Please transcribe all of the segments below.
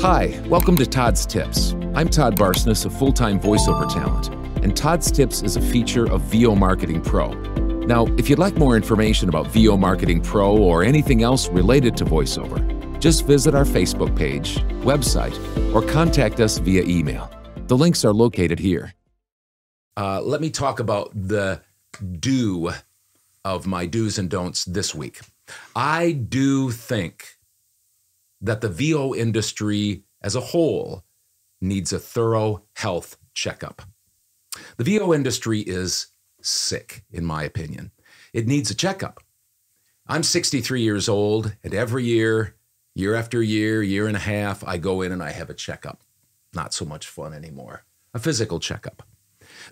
Hi, welcome to Todd's Tips. I'm Todd Barsness, a full-time voiceover talent, and Todd's Tips is a feature of VO Marketing Pro. Now, if you'd like more information about VO Marketing Pro or anything else related to voiceover, just visit our Facebook page, website, or contact us via email. The links are located here. Let me talk about the do of my do's and don'ts this week. I do think that the VO industry as a whole needs a thorough health checkup. The VO industry is sick, in my opinion. It needs a checkup. I'm 63 years old, and every year, year after year, year and a half, I go in and I have a checkup. Not so much fun anymore. A physical checkup.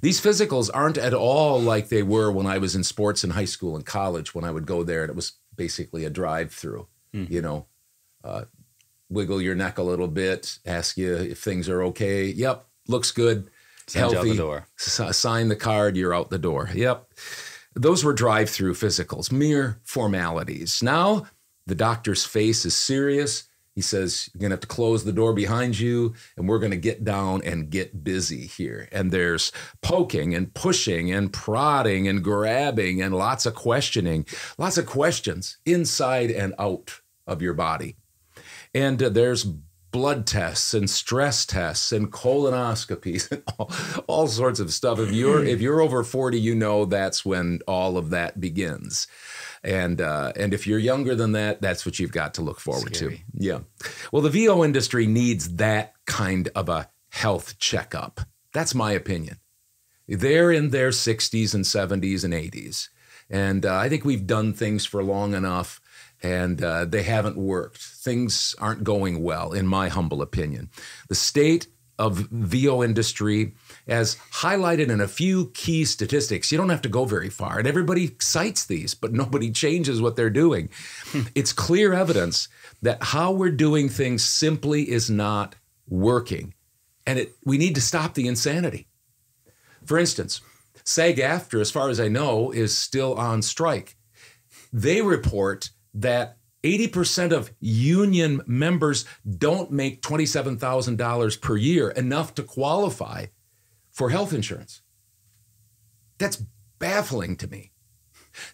These physicals aren't at all like they were when I was in sports in high school and college, when I would go there and it was basically a drive-through, wiggle your neck a little bit, ask you if things are okay. Yep, looks good, Send healthy. you out the door. Sign the card, you're out the door. Yep. Those were drive-through physicals, mere formalities. Now, the doctor's face is serious. He says, you're going to have to close the door behind you, and we're going to get down and get busy here. And there's poking and pushing and prodding and grabbing and lots of questioning, lots of questions inside and out of your body. And there's blood tests and stress tests and colonoscopies and all sorts of stuff. If you're over 40, you know that's when all of that begins. And if you're younger than that, that's what you've got to look forward to. Yeah. Well, the VO industry needs that kind of a health checkup. That's my opinion. They're in their 60s and 70s and 80s. And I think we've done things for long enough, and they haven't worked. Things aren't going well, in my humble opinion. The state of VO industry, as highlighted in a few key statistics, you don't have to go very far, and everybody cites these, but nobody changes what they're doing. It's clear evidence that how we're doing things simply is not working, and we need to stop the insanity. For instance, SAG-AFTRA, as far as I know, is still on strike. They report that 80% of union members don't make $27,000 per year, enough to qualify for health insurance. That's baffling to me.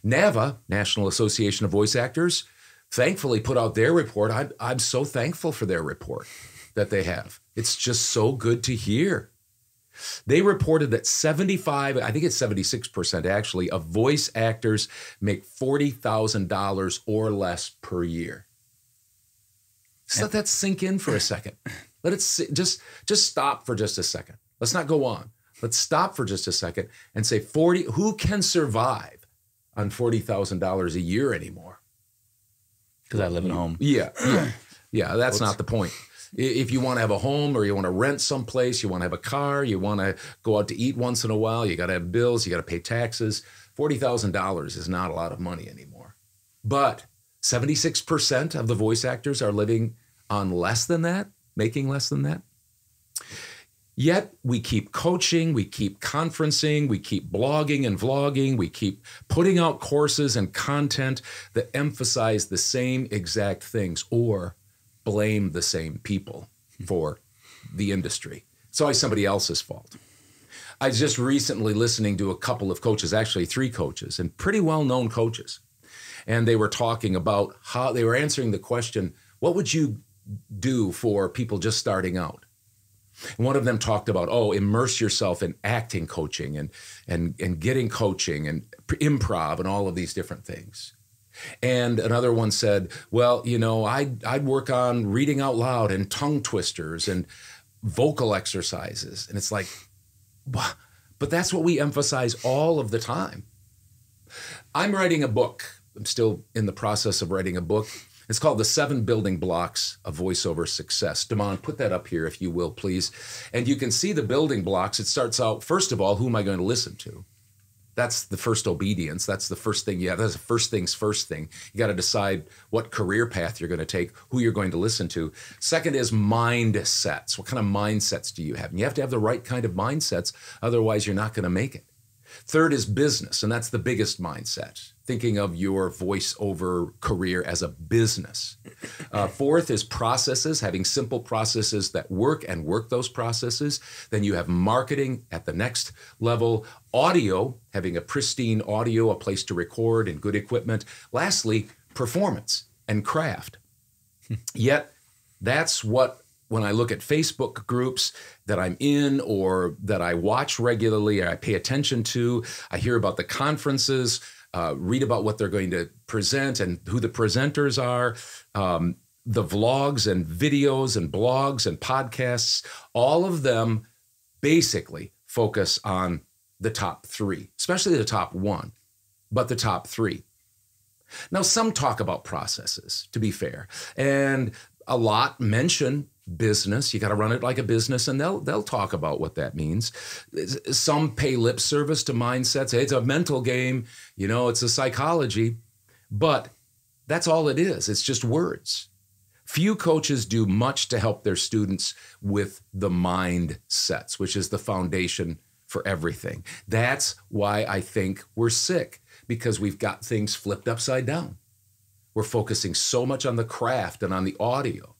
NAVA, National Association of Voice Actors, thankfully put out their report. I'm so thankful for their report that they have. It's just so good to hear. They reported that 76% actually, of voice actors make $40,000 or less per year. Just let that sink in for a second. Let it just stop for just a second. Let's not go on. Let's stop for just a second and say who can survive on $40,000 a year anymore? Because I live at home. Yeah, that's not the point. If you want to have a home, or you want to rent someplace, you want to have a car, you want to go out to eat once in a while, you got to have bills, you got to pay taxes. $40,000 is not a lot of money anymore. But 76% of the voice actors are living on less than that, making less than that. Yet we keep coaching, we keep conferencing, we keep blogging and vlogging, we keep putting out courses and content that emphasize the same exact things, or blame the same people for the industry. It's always somebody else's fault. I was just recently listening to a couple of coaches, actually 3 coaches, and pretty well-known coaches. And they were talking about how they were answering the question, what would you do for people just starting out? And one of them talked about, immerse yourself in acting coaching and getting coaching and improv and all of these different things. And another one said, well, I'd work on reading out loud and tongue twisters and vocal exercises. And it's like, but that's what we emphasize all of the time. I'm writing a book. I'm still in the process of writing a book. It's called The 7 Building Blocks of Voiceover Success. Damon, put that up here if you will, please. And you can see the building blocks. It starts out, first of all, who am I going to listen to? That's the first obedience. That's the first thing you have. That's the first thing's first thing. You got to decide what career path you're going to take, who you're going to listen to. Second is mindsets. What kind of mindsets do you have? And you have to have the right kind of mindsets. Otherwise, you're not going to make it. Third is business, and that's the biggest mindset. thinking of your voiceover career as a business. Fourth is processes, having simple processes that work and work those processes. Then you have marketing at the next level, audio, having a pristine audio, a place to record and good equipment. Lastly, performance and craft. Yet that's what, when I look at Facebook groups that I'm in or that I watch regularly, or I pay attention to, I hear about the conferences, read about what they're going to present and who the presenters are, the vlogs and videos and blogs and podcasts, all of them basically focus on the top three, especially the top one, but the top three. Now, some talk about processes, to be fair, and a lot mention business. You got to run it like a business, and they'll talk about what that means. Some pay lip service to mindsets. Hey, it's a mental game, it's a psychology, but that's all it is. It's just words. Few coaches do much to help their students with the mindsets, which is the foundation for everything. That's why I think we're sick, because we've got things flipped upside down. We're focusing so much on the craft and on the audio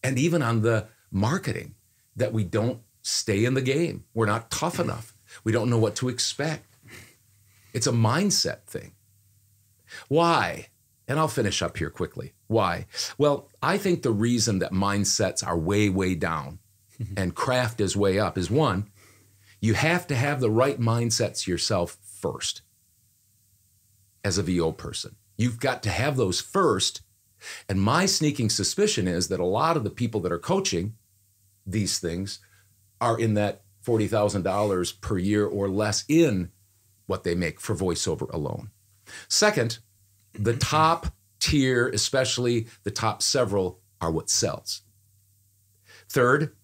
and even on the marketing that we don't stay in the game. We're not tough enough. We don't know what to expect. It's a mindset thing. Why? And I'll finish up here quickly. Why? Well, I think the reason that mindsets are way, way down and craft is way up is, one, you have to have the right mindsets yourself first. As a VO person, you've got to have those first. And my sneaking suspicion is that a lot of the people that are coaching these things are in that $40,000 per year or less in what they make for voiceover alone. Second, the top tier, especially the top several, are what sells. Third,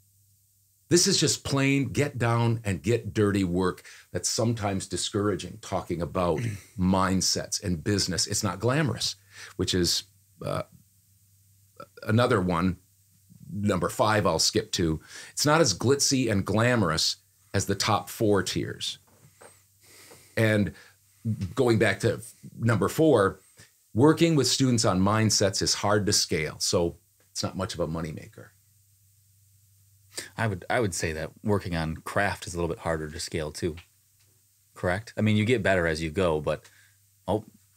this is just plain get down and get dirty work that's sometimes discouraging, talking about mindsets and business. It's not glamorous, which is another one, number 5 I'll skip to. It's not as glitzy and glamorous as the top 4 tiers. And going back to number 4, working with students on mindsets is hard to scale, so it's not much of a moneymaker. I would say that working on craft is a little bit harder to scale too. Correct? I mean, you get better as you go, but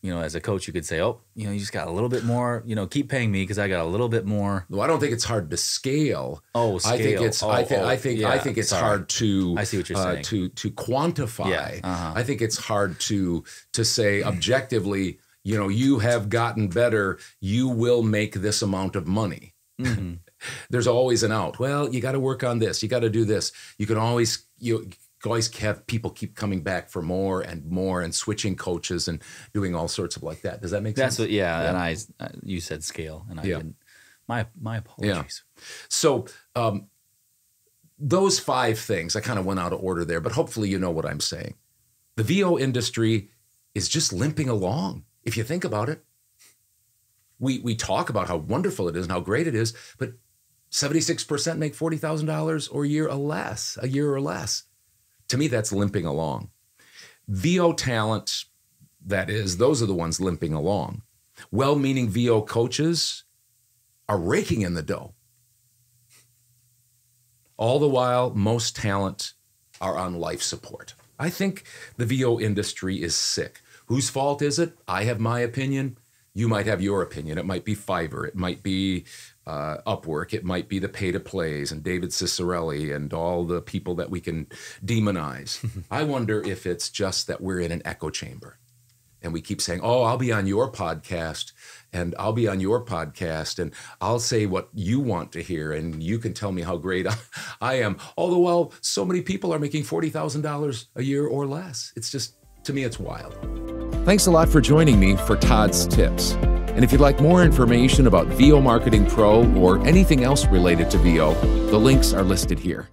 as a coach, you could say, you just got a little bit more, keep paying me because I got a little bit more. Well, I don't think it's hard to scale. Oh, scale. I think it's hard to. I see what you're saying. To quantify. Yeah, I think it's hard to say objectively, you have gotten better, you will make this amount of money. Mm-hmm. There's always an out. Well, you got to work on this. You got to do this. You can always have people keep coming back for more and switching coaches and doing all sorts of like that. Does that make sense? That's what, yeah. And you said scale, and I didn't. My apologies. Yeah. So those 5 things, I kind of went out of order there, but hopefully you know what I'm saying. The VO industry is just limping along. If you think about it, we talk about how wonderful it is and how great it is, but 76% make $40,000 or a year or less. To me, that's limping along. VO talent, that is, those are the ones limping along. Well-meaning VO coaches are raking in the dough. All the while, most talent are on life support. I think the VO industry is sick. Whose fault is it? I have my opinion. You might have your opinion. It might be Fiverr. It might be Upwork. It might be the pay-to-plays and David Ciccarelli and all the people that we can demonize. I wonder if it's just that we're in an echo chamber and we keep saying, I'll be on your podcast and I'll be on your podcast and I'll say what you want to hear and you can tell me how great I am. All the while, so many people are making $40,000 a year or less. It's just, to me, it's wild. Thanks a lot for joining me for Todd's Tips. And if you'd like more information about VO Marketing Pro or anything else related to VO, the links are listed here.